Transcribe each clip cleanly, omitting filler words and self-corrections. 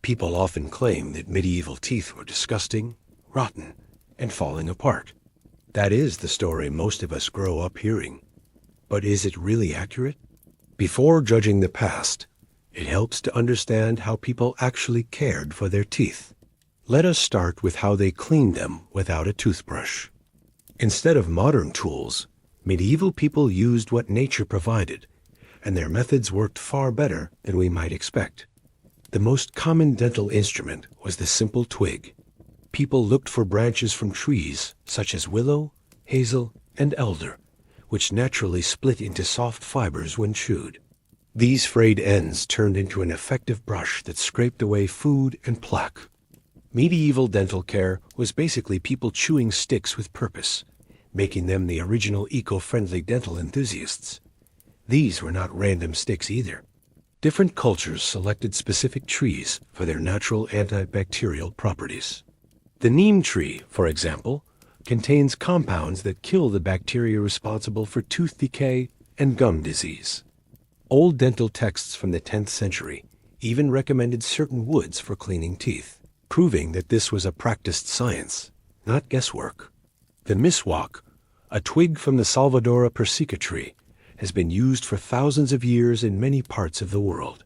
People often claim that medieval teeth were disgusting, rotten, and falling apart. That is the story most of us grow up hearing. But is it really accurate? Before judging the past, it helps to understand how people actually cared for their teeth. Let us start with how they cleaned them without a toothbrush. Instead of modern tools, medieval people used what nature provided, and their methods worked far better than we might expect. The most common dental instrument was the simple twig. People looked for branches from trees such as willow, hazel, and elder, which naturally split into soft fibers when chewed. These frayed ends turned into an effective brush that scraped away food and plaque. Medieval dental care was basically people chewing sticks with purpose, making them the original eco-friendly dental enthusiasts. These were not random sticks either. Different cultures selected specific trees for their natural antibacterial properties. The neem tree, for example, contains compounds that kill the bacteria responsible for tooth decay and gum disease. Old dental texts from the 10th century even recommended certain woods for cleaning teeth, proving that this was a practiced science, not guesswork. The miswak, a twig from the Salvadora persica tree, has been used for thousands of years in many parts of the world.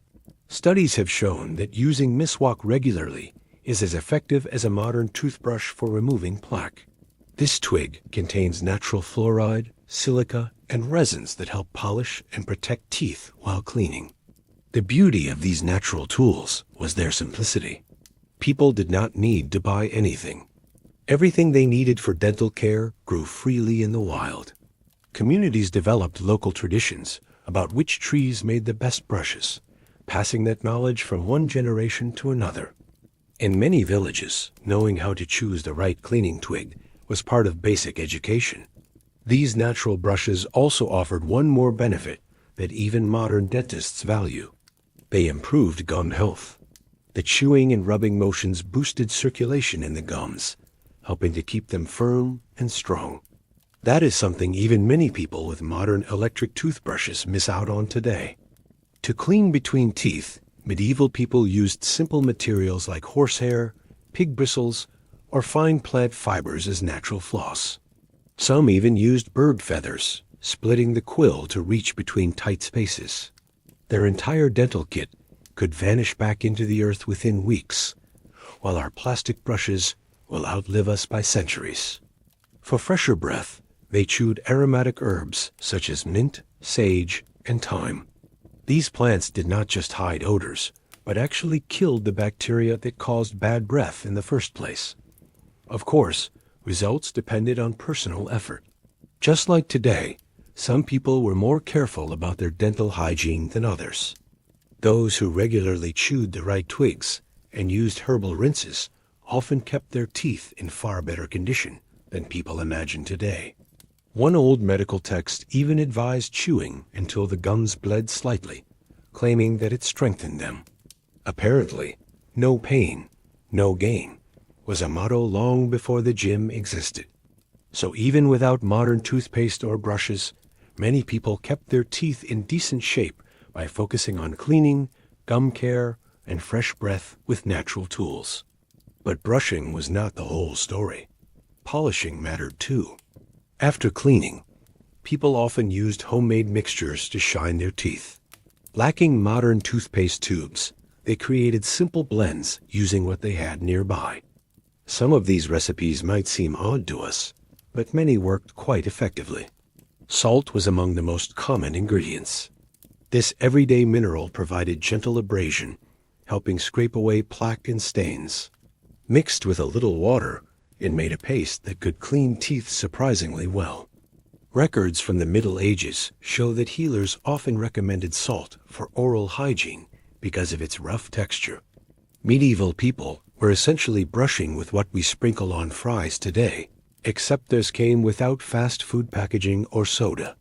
Studies have shown that using miswak regularly is as effective as a modern toothbrush for removing plaque. This twig contains natural fluoride, silica, and resins that help polish and protect teeth while cleaning. The beauty of these natural tools was their simplicity. People did not need to buy anything. Everything they needed for dental care grew freely in the wild. Communities developed local traditions about which trees made the best brushes, passing that knowledge from one generation to another. In many villages, knowing how to choose the right cleaning twig was part of basic education. These natural brushes also offered one more benefit that even modern dentists value. They improved gum health. The chewing and rubbing motions boosted circulation in the gums, helping to keep them firm and strong. That is something even many people with modern electric toothbrushes miss out on today. To clean between teeth, medieval people used simple materials like horsehair, pig bristles, or fine plant fibers as natural floss. Some even used bird feathers, splitting the quill to reach between tight spaces. Their entire dental kit could vanish back into the earth within weeks, while our plastic brushes will outlive us by centuries. For fresher breath, they chewed aromatic herbs such as mint, sage, and thyme. These plants did not just hide odors, but actually killed the bacteria that caused bad breath in the first place. Of course, results depended on personal effort. Just like today, some people were more careful about their dental hygiene than others. Those who regularly chewed the right twigs and used herbal rinses often kept their teeth in far better condition than people imagine today. One old medical text even advised chewing until the gums bled slightly, claiming that it strengthened them. Apparently, no pain, no gain was a motto long before the gym existed. So even without modern toothpaste or brushes, many people kept their teeth in decent shape by focusing on cleaning, gum care, and fresh breath with natural tools. But brushing was not the whole story. Polishing mattered too. After cleaning, people often used homemade mixtures to shine their teeth. Lacking modern toothpaste tubes, they created simple blends using what they had nearby. Some of these recipes might seem odd to us, but many worked quite effectively. Salt was among the most common ingredients. This everyday mineral provided gentle abrasion, helping scrape away plaque and stains. Mixed with a little water, it made a paste that could clean teeth surprisingly well. Records from the Middle Ages show that healers often recommended salt for oral hygiene because of its rough texture. Medieval people were essentially brushing with what we sprinkle on fries today, except theirs came without fast food packaging or soda.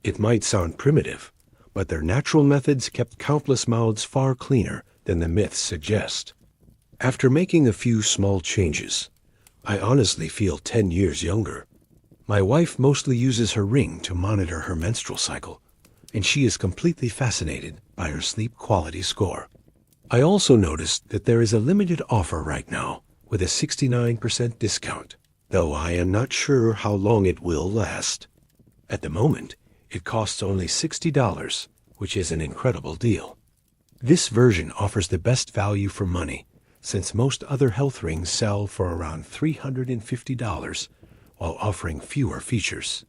It might sound primitive, but their natural methods kept countless mouths far cleaner than the myths suggest. After making a few small changes, I honestly feel 10 years younger. My wife mostly uses her ring to monitor her menstrual cycle, and she is completely fascinated by her sleep quality score. I also noticed that there is a limited offer right now with a 69% discount, though I am not sure how long it will last. At the moment, it costs only $60, which is an incredible deal. This version offers the best value for money, since most other health rings sell for around $350 while offering fewer features.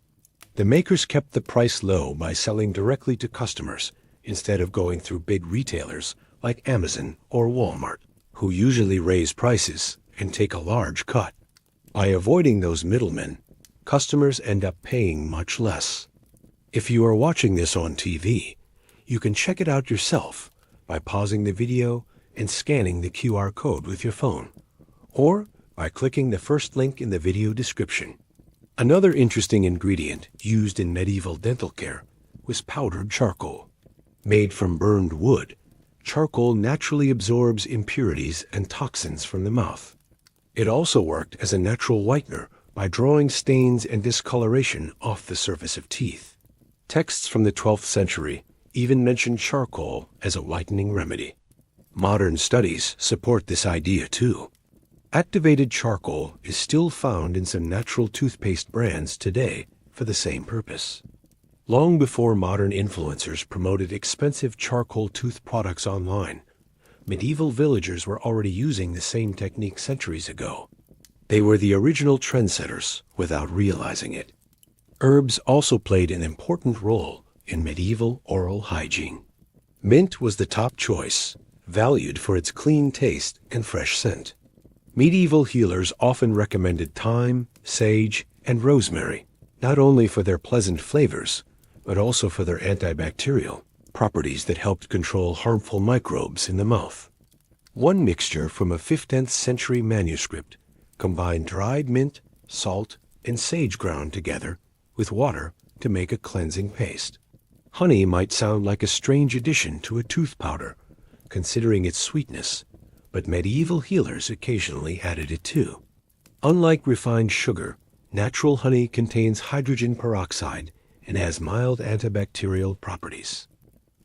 The makers kept the price low by selling directly to customers instead of going through big retailers like Amazon or Walmart, who usually raise prices and take a large cut. By avoiding those middlemen, customers end up paying much less. If you are watching this on TV, you can check it out yourself by pausing the video and scanning the QR code with your phone, or by clicking the first link in the video description. Another interesting ingredient used in medieval dental care was powdered charcoal. Made from burned wood, charcoal naturally absorbs impurities and toxins from the mouth. It also worked as a natural whitener by drawing stains and discoloration off the surface of teeth. Texts from the 12th century even mention charcoal as a whitening remedy. Modern studies support this idea too. Activated charcoal is still found in some natural toothpaste brands today for the same purpose. Long before modern influencers promoted expensive charcoal tooth products online, medieval villagers were already using the same technique centuries ago. They were the original trendsetters without realizing it. Herbs also played an important role in medieval oral hygiene. Mint was the top choice, valued for its clean taste and fresh scent. Medieval healers often recommended thyme, sage, and rosemary, not only for their pleasant flavors, but also for their antibacterial properties that helped control harmful microbes in the mouth. One mixture from a 15th century manuscript combined dried mint, salt, and sage ground together with water to make a cleansing paste. Honey might sound like a strange addition to a tooth powder, considering its sweetness, but medieval healers occasionally added it too. Unlike refined sugar, natural honey contains hydrogen peroxide and has mild antibacterial properties.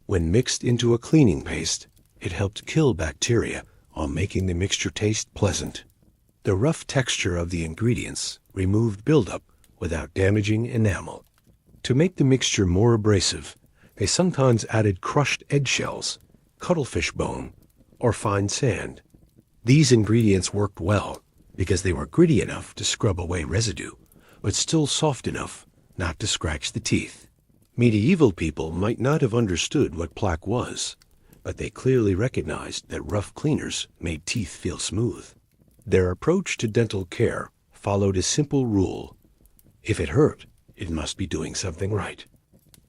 When mixed into a cleaning paste, it helped kill bacteria while making the mixture taste pleasant. The rough texture of the ingredients removed buildup without damaging enamel. To make the mixture more abrasive, they sometimes added crushed eggshells, cuttlefish bone, or fine sand. These ingredients worked well because they were gritty enough to scrub away residue, but still soft enough not to scratch the teeth. Medieval people might not have understood what plaque was, but they clearly recognized that rough cleaners made teeth feel smooth. Their approach to dental care followed a simple rule: if it hurt, it must be doing something right.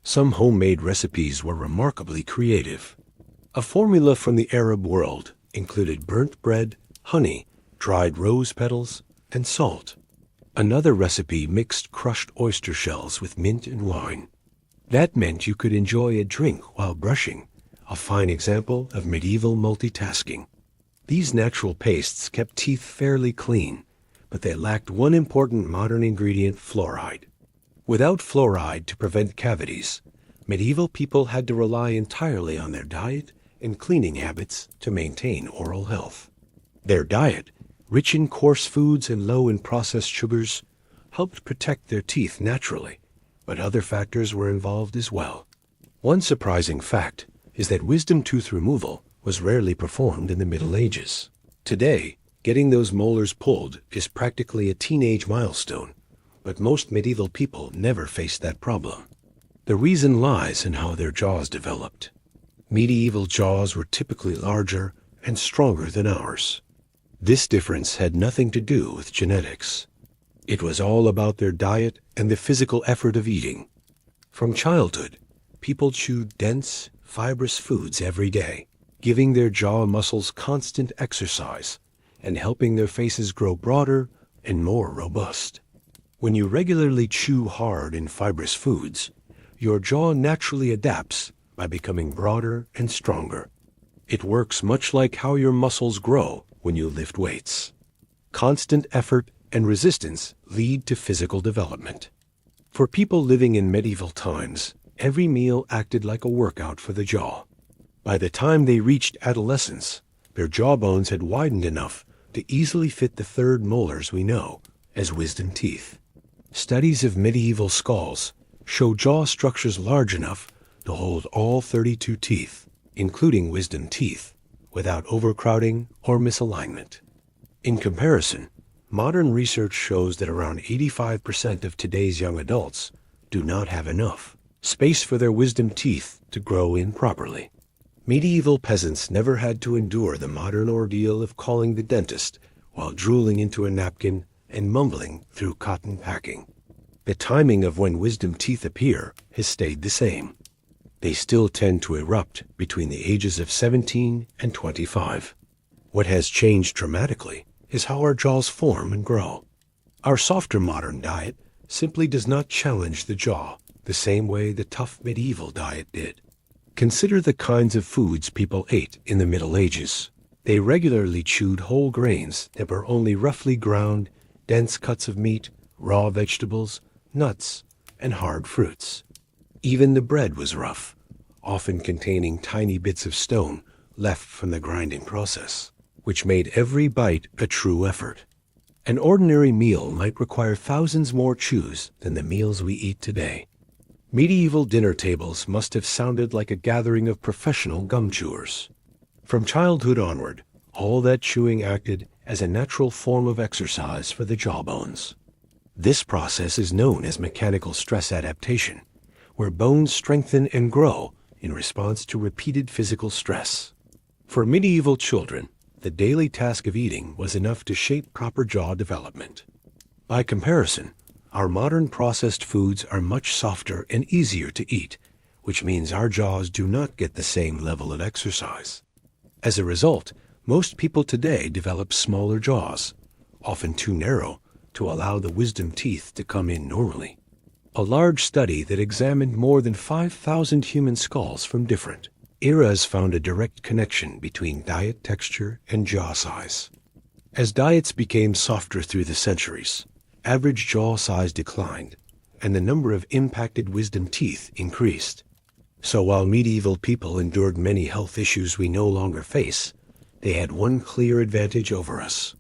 Some homemade recipes were remarkably creative. A formula from the Arab world included burnt bread, honey, dried rose petals, and salt. Another recipe mixed crushed oyster shells with mint and wine. That meant you could enjoy a drink while brushing, a fine example of medieval multitasking. These natural pastes kept teeth fairly clean, but they lacked one important modern ingredient: fluoride. Without fluoride to prevent cavities, medieval people had to rely entirely on their diet and cleaning habits to maintain oral health. Their diet, rich in coarse foods and low in processed sugars, helped protect their teeth naturally, but other factors were involved as well. One surprising fact is that wisdom tooth removal was rarely performed in the Middle Ages. Today, getting those molars pulled is practically a teenage milestone, but most medieval people never faced that problem. The reason lies in how their jaws developed. Medieval jaws were typically larger and stronger than ours. This difference had nothing to do with genetics. It was all about their diet and the physical effort of eating. From childhood, people chewed dense, fibrous foods every day, giving their jaw muscles constant exercise and helping their faces grow broader and more robust. When you regularly chew hard and fibrous foods, your jaw naturally adapts by becoming broader and stronger. It works much like how your muscles grow when you lift weights. Constant effort and resistance lead to physical development. For people living in medieval times, every meal acted like a workout for the jaw. By the time they reached adolescence, their jawbones had widened enough to easily fit the third molars we know as wisdom teeth. Studies of medieval skulls show jaw structures large enough to hold all 32 teeth, including wisdom teeth, without overcrowding or misalignment. In comparison, modern research shows that around 85% of today's young adults do not have enough space for their wisdom teeth to grow in properly. Medieval peasants never had to endure the modern ordeal of calling the dentist while drooling into a napkin and mumbling through cotton packing. The timing of when wisdom teeth appear has stayed the same. They still tend to erupt between the ages of 17 and 25. What has changed dramatically is how our jaws form and grow. Our softer modern diet simply does not challenge the jaw the same way the tough medieval diet did. Consider the kinds of foods people ate in the Middle Ages. They regularly chewed whole grains that were only roughly ground, dense cuts of meat, raw vegetables, nuts, and hard fruits. Even the bread was rough, often containing tiny bits of stone left from the grinding process, which made every bite a true effort. An ordinary meal might require thousands more chews than the meals we eat today. Medieval dinner tables must have sounded like a gathering of professional gum chewers. From childhood onward, all that chewing acted as a natural form of exercise for the jawbones. This process is known as mechanical stress adaptation, where bones strengthen and grow in response to repeated physical stress. For medieval children, the daily task of eating was enough to shape proper jaw development. By comparison, our modern processed foods are much softer and easier to eat, which means our jaws do not get the same level of exercise. As a result, most people today develop smaller jaws, often too narrow to allow the wisdom teeth to come in normally. A large study that examined more than 5,000 human skulls from different eras found a direct connection between diet texture and jaw size. As diets became softer through the centuries, average jaw size declined, and the number of impacted wisdom teeth increased. So while medieval people endured many health issues we no longer face, they had one clear advantage over us.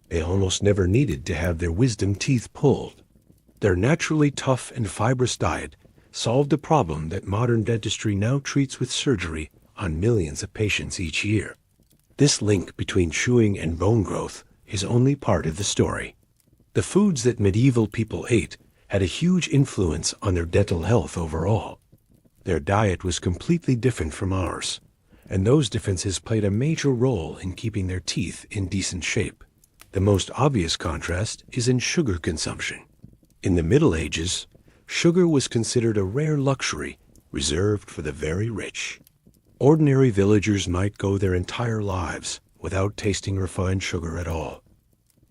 They almost never needed to have their wisdom teeth pulled. Their naturally tough and fibrous diet solved a problem that modern dentistry now treats with surgery on millions of patients each year. This link between chewing and bone growth is only part of the story. The foods that medieval people ate had a huge influence on their dental health overall. Their diet was completely different from ours, and those differences played a major role in keeping their teeth in decent shape. The most obvious contrast is in sugar consumption. In the Middle Ages, sugar was considered a rare luxury reserved for the very rich. Ordinary villagers might go their entire lives without tasting refined sugar at all.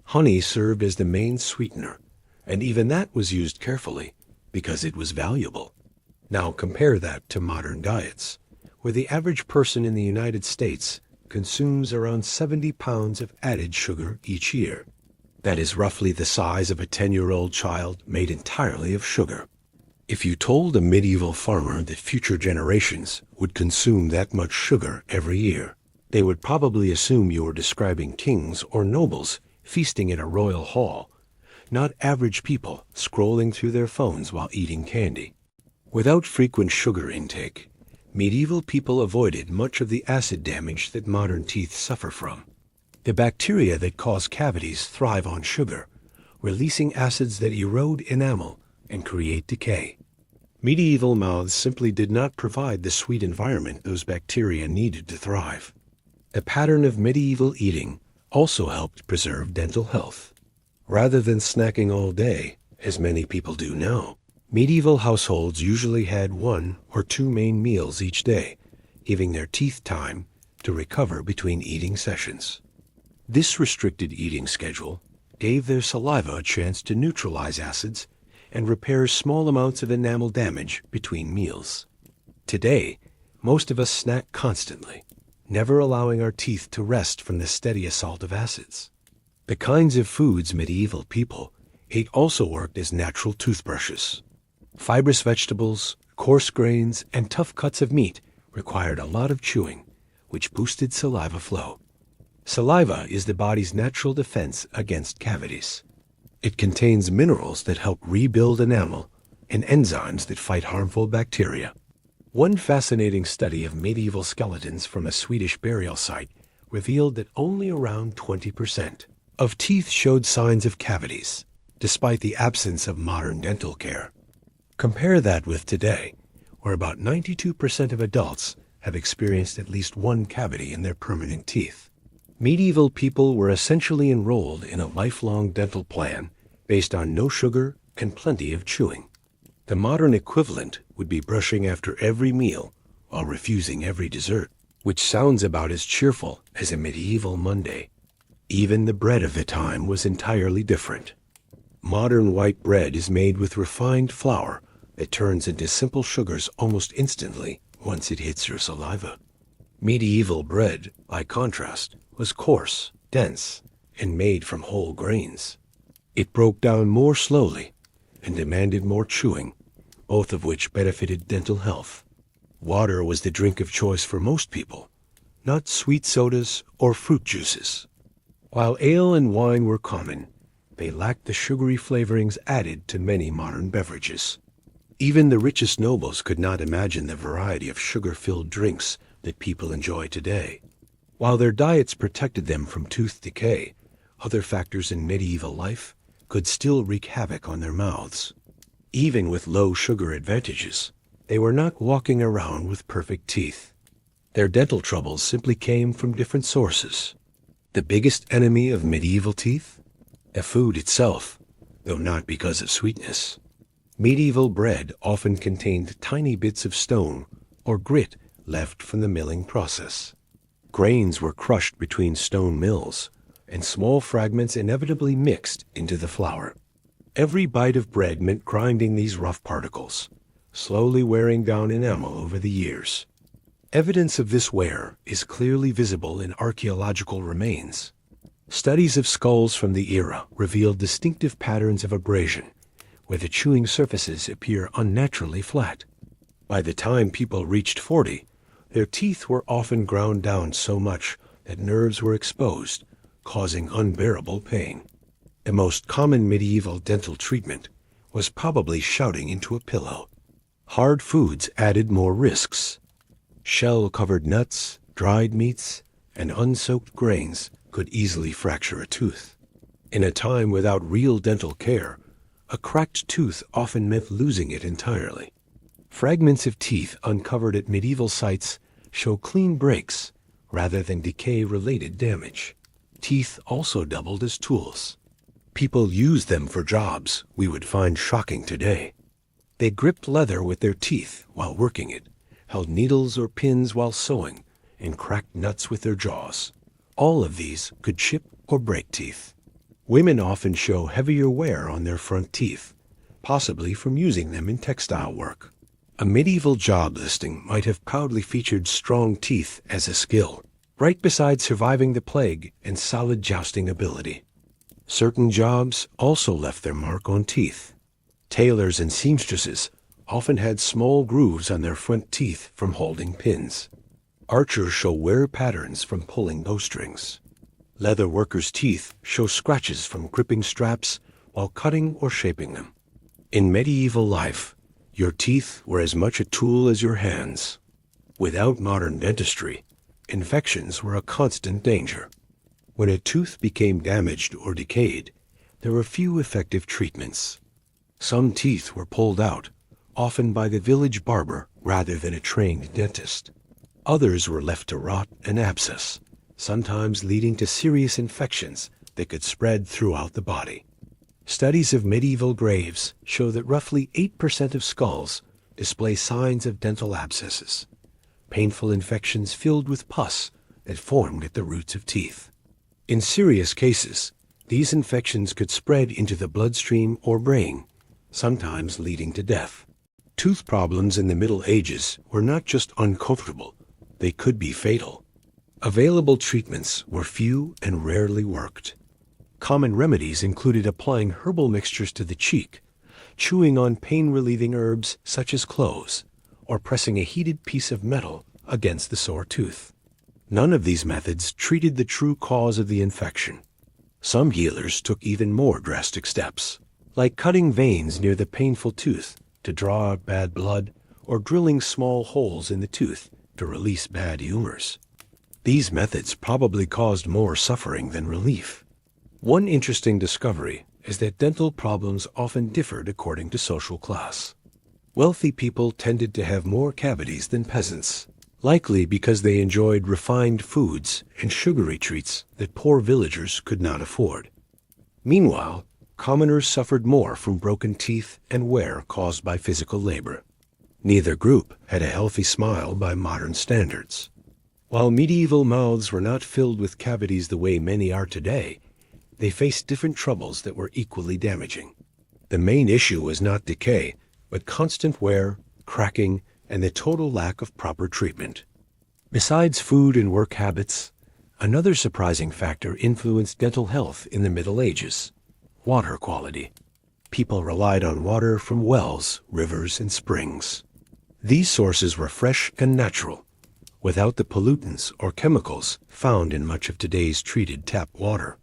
Honey served as the main sweetener, and even that was used carefully because it was valuable. Now compare that to modern diets, where the average person in the United States consumes around 70 pounds of added sugar each year. That is roughly the size of a 10-year-old child made entirely of sugar. If you told a medieval farmer that future generations would consume that much sugar every year, they would probably assume you were describing kings or nobles feasting in a royal hall, not average people scrolling through their phones while eating candy. Without frequent sugar intake, medieval people avoided much of the acid damage that modern teeth suffer from. The bacteria that cause cavities thrive on sugar, releasing acids that erode enamel and create decay. Medieval mouths simply did not provide the sweet environment those bacteria needed to thrive. The pattern of medieval eating also helped preserve dental health. Rather than snacking all day, as many people do now, medieval households usually had 1 or 2 main meals each day, giving their teeth time to recover between eating sessions. This restricted eating schedule gave their saliva a chance to neutralize acids and repair small amounts of enamel damage between meals. Today, most of us snack constantly, never allowing our teeth to rest from the steady assault of acids. The kinds of foods medieval people ate also worked as natural toothbrushes. Fibrous vegetables, coarse grains, and tough cuts of meat required a lot of chewing, which boosted saliva flow. Saliva is the body's natural defense against cavities. It contains minerals that help rebuild enamel and enzymes that fight harmful bacteria. One fascinating study of medieval skeletons from a Swedish burial site revealed that only around 20% of teeth showed signs of cavities, despite the absence of modern dental care. Compare that with today, where about 92% of adults have experienced at least one cavity in their permanent teeth. Medieval people were essentially enrolled in a lifelong dental plan based on no sugar and plenty of chewing. The modern equivalent would be brushing after every meal while refusing every dessert, which sounds about as cheerful as a medieval Monday. Even the bread of the time was entirely different. Modern white bread is made with refined flour that turns into simple sugars almost instantly once it hits your saliva. Medieval bread, by contrast, was coarse, dense, and made from whole grains. It broke down more slowly and demanded more chewing, both of which benefited dental health. Water was the drink of choice for most people, not sweet sodas or fruit juices. While ale and wine were common, they lacked the sugary flavorings added to many modern beverages. Even the richest nobles could not imagine the variety of sugar-filled drinks that people enjoy today. While their diets protected them from tooth decay, other factors in medieval life could still wreak havoc on their mouths. Even with low sugar advantages, they were not walking around with perfect teeth. Their dental troubles simply came from different sources. The biggest enemy of medieval teeth? The food itself, though not because of sweetness. Medieval bread often contained tiny bits of stone or grit left from the milling process. Grains were crushed between stone mills, and small fragments inevitably mixed into the flour. Every bite of bread meant grinding these rough particles, slowly wearing down enamel over the years. Evidence of this wear is clearly visible in archaeological remains. Studies of skulls from the era revealed distinctive patterns of abrasion, where the chewing surfaces appear unnaturally flat. By the time people reached 40, their teeth were often ground down so much that nerves were exposed, causing unbearable pain. The most common medieval dental treatment was probably shouting into a pillow. Hard foods added more risks. Shell-covered nuts, dried meats, and unsoaked grains could easily fracture a tooth. In a time without real dental care, a cracked tooth often meant losing it entirely. Fragments of teeth uncovered at medieval sites show clean breaks rather than decay-related damage. Teeth also doubled as tools. People used them for jobs we would find shocking today. They gripped leather with their teeth while working it, held needles or pins while sewing, and cracked nuts with their jaws. All of these could chip or break teeth. Women often show heavier wear on their front teeth, possibly from using them in textile work. A medieval job listing might have proudly featured strong teeth as a skill, right beside surviving the plague and solid jousting ability. Certain jobs also left their mark on teeth. Tailors and seamstresses often had small grooves on their front teeth from holding pins. Archers show wear patterns from pulling bowstrings. Leather workers' teeth show scratches from gripping straps while cutting or shaping them. In medieval life, your teeth were as much a tool as your hands. Without modern dentistry, infections were a constant danger. When a tooth became damaged or decayed, there were few effective treatments. Some teeth were pulled out, often by the village barber rather than a trained dentist. Others were left to rot and abscess, sometimes leading to serious infections that could spread throughout the body. Studies of medieval graves show that roughly 8% of skulls display signs of dental abscesses, painful infections filled with pus that formed at the roots of teeth. In serious cases, these infections could spread into the bloodstream or brain, sometimes leading to death. Tooth problems in the Middle Ages were not just uncomfortable, they could be fatal. Available treatments were few and rarely worked. Common remedies included applying herbal mixtures to the cheek, chewing on pain-relieving herbs such as cloves, or pressing a heated piece of metal against the sore tooth. None of these methods treated the true cause of the infection. Some healers took even more drastic steps, like cutting veins near the painful tooth to draw out bad blood, or drilling small holes in the tooth to release bad humors. These methods probably caused more suffering than relief. One interesting discovery is that dental problems often differed according to social class. Wealthy people tended to have more cavities than peasants, likely because they enjoyed refined foods and sugary treats that poor villagers could not afford. Meanwhile, commoners suffered more from broken teeth and wear caused by physical labor. Neither group had a healthy smile by modern standards. While medieval mouths were not filled with cavities the way many are today, they faced different troubles that were equally damaging. The main issue was not decay, but constant wear, cracking, and the total lack of proper treatment. Besides food and work habits, another surprising factor influenced dental health in the Middle Ages: water quality. People relied on water from wells, rivers, and springs. These sources were fresh and natural, without the pollutants or chemicals found in much of today's treated tap water.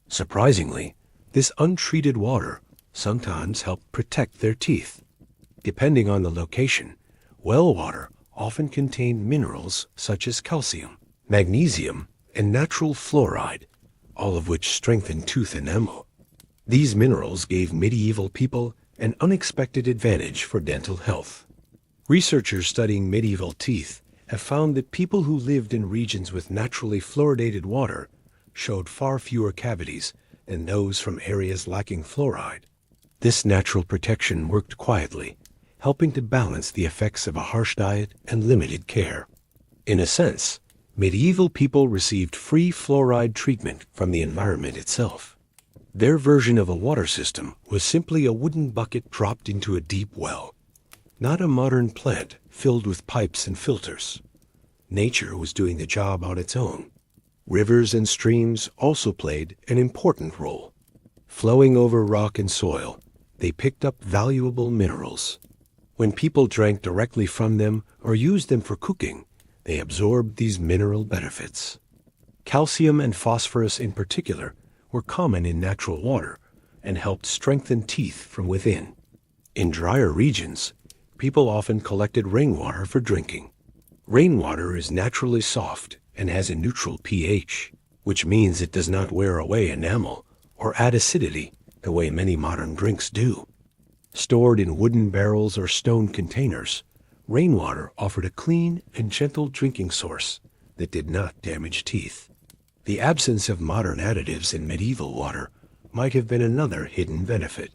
Surprisingly, this untreated water sometimes helped protect their teeth. Depending on the location, well water often contained minerals such as calcium, magnesium, and natural fluoride, all of which strengthened tooth enamel. These minerals gave medieval people an unexpected advantage for dental health. Researchers studying medieval teeth have found that people who lived in regions with naturally fluoridated water showed far fewer cavities than those from areas lacking fluoride. This natural protection worked quietly, helping to balance the effects of a harsh diet and limited care. In a sense, medieval people received free fluoride treatment from the environment itself. Their version of a water system was simply a wooden bucket dropped into a deep well, not a modern plant filled with pipes and filters. Nature was doing the job on its own. Rivers and streams also played an important role. Flowing over rock and soil, they picked up valuable minerals. When people drank directly from them or used them for cooking, they absorbed these mineral benefits. Calcium and phosphorus in particular were common in natural water and helped strengthen teeth from within. In drier regions, people often collected rainwater for drinking. Rainwater is naturally soft and has a neutral pH, which means it does not wear away enamel or add acidity the way many modern drinks do. Stored in wooden barrels or stone containers, rainwater offered a clean and gentle drinking source that did not damage teeth. The absence of modern additives in medieval water might have been another hidden benefit.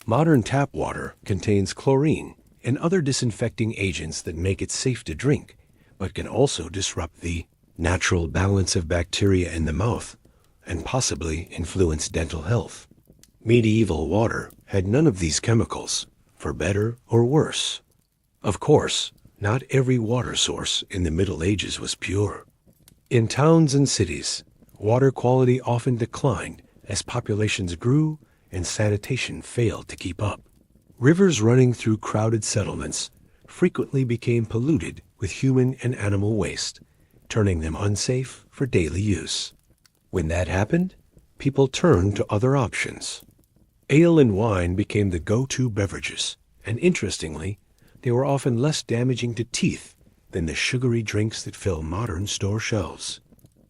Modern tap water contains chlorine and other disinfecting agents that make it safe to drink, but can also disrupt the natural balance of bacteria in the mouth and possibly influence dental health. Medieval water had none of these chemicals, for better or worse. Of course, not every water source in the Middle Ages was pure. In towns and cities, water quality often declined as populations grew and sanitation failed to keep up. Rivers running through crowded settlements frequently became polluted with human and animal waste, turning them unsafe for daily use. When that happened, people turned to other options. Ale and wine became the go-to beverages, and interestingly, they were often less damaging to teeth than the sugary drinks that fill modern store shelves.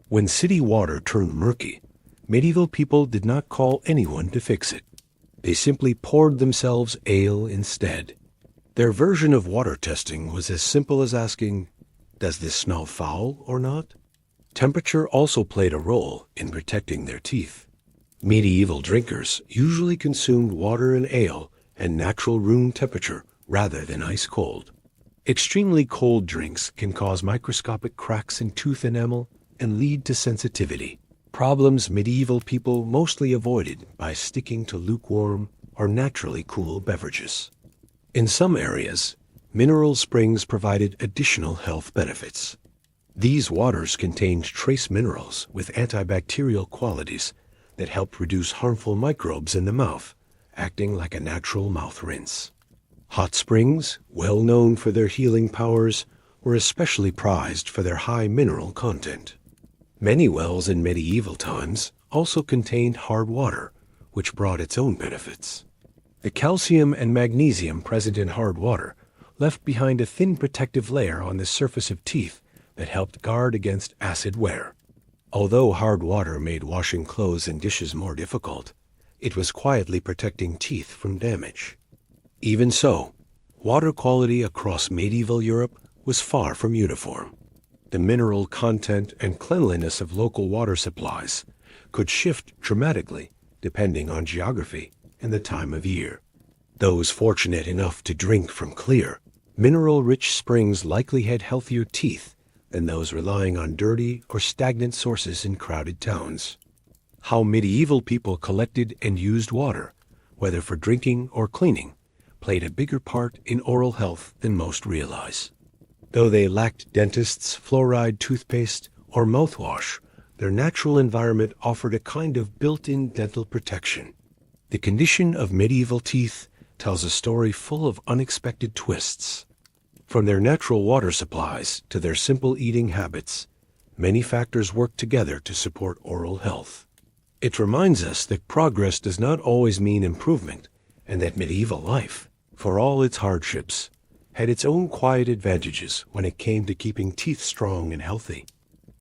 When city water turned murky, medieval people did not call anyone to fix it. They simply poured themselves ale instead. Their version of water testing was as simple as asking, "Does this smell foul or not?" Temperature also played a role in protecting their teeth. Medieval drinkers usually consumed water and ale at natural room temperature rather than ice cold. Extremely cold drinks can cause microscopic cracks in tooth enamel and lead to sensitivity, problems medieval people mostly avoided by sticking to lukewarm or naturally cool beverages. In some areas, mineral springs provided additional health benefits. These waters contained trace minerals with antibacterial qualities that helped reduce harmful microbes in the mouth, acting like a natural mouth rinse. Hot springs, well known for their healing powers, were especially prized for their high mineral content. Many wells in medieval times also contained hard water, which brought its own benefits. The calcium and magnesium present in hard water left behind a thin protective layer on the surface of teeth that helped guard against acid wear. Although hard water made washing clothes and dishes more difficult, it was quietly protecting teeth from damage. Even so, water quality across medieval Europe was far from uniform. The mineral content and cleanliness of local water supplies could shift dramatically depending on geography and the time of year. Those fortunate enough to drink from clear, mineral-rich springs likely had healthier teeth than those relying on dirty or stagnant sources in crowded towns. How medieval people collected and used water, whether for drinking or cleaning, played a bigger part in oral health than most realize. Though they lacked dentists, fluoride toothpaste, or mouthwash, their natural environment offered a kind of built-in dental protection. The condition of medieval teeth tells a story full of unexpected twists. From their natural water supplies to their simple eating habits, many factors work together to support oral health. It reminds us that progress does not always mean improvement, and that medieval life, for all its hardships, had its own quiet advantages when it came to keeping teeth strong and healthy.